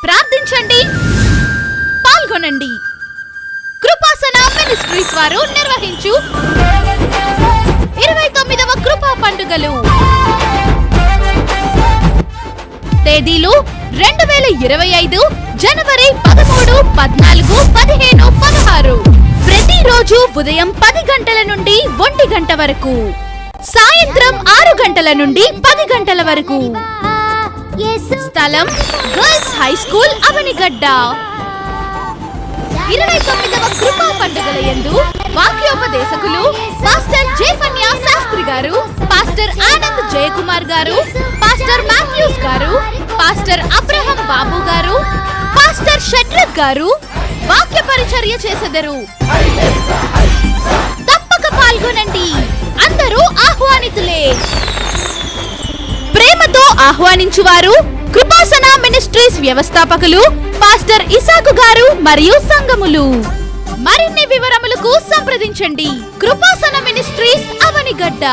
ప్రార్థించండి, పాల్గొనండి. కృపాసన మినిస్ట్రీస్ వారు నిర్వహించు 29వ కృపా పండుగలు. తేదీలు 2025 జనవరి 13, 14, 15, 16. ప్రతిరోజు ఉదయం 10 గంటల నుండి 1 గంట వరకు, సాయంత్రం 6 గంటల నుండి 10 గంటల వరకు. స్థలం గర్ల్స్ హై స్కూల్, అవనిగడ్డ. 29వ కృపా పండుగల యందు వాక్యోపదేశకులు పాస్టర్ జేఫన్యా శాస్త్రి గారు, పాస్టర్ ఆనంద్ జయకుమార్ గారు, పాస్టర్ మాథ్యూస్ గారు, పాస్టర్ అబ్రహం బాబు గారు, పాస్టర్ షడ్రక్ గారు వాక్య పరిచర్య చేసెదరు. తప్పక పాల్గొనండి, అందరూ ఆహ్వానితులే. ప్రేమతో ఆహ్వానించువారు కృపాసన మినిస్ట్రీస్ వ్యవస్థాపకులు పాస్టర్ ఇసాకు గారు మరియు సంఘములు. మరిన్ని వివరములకు సంప్రదించండి. కృపాసన మినిస్ట్రీస్, అవనిగడ్డ.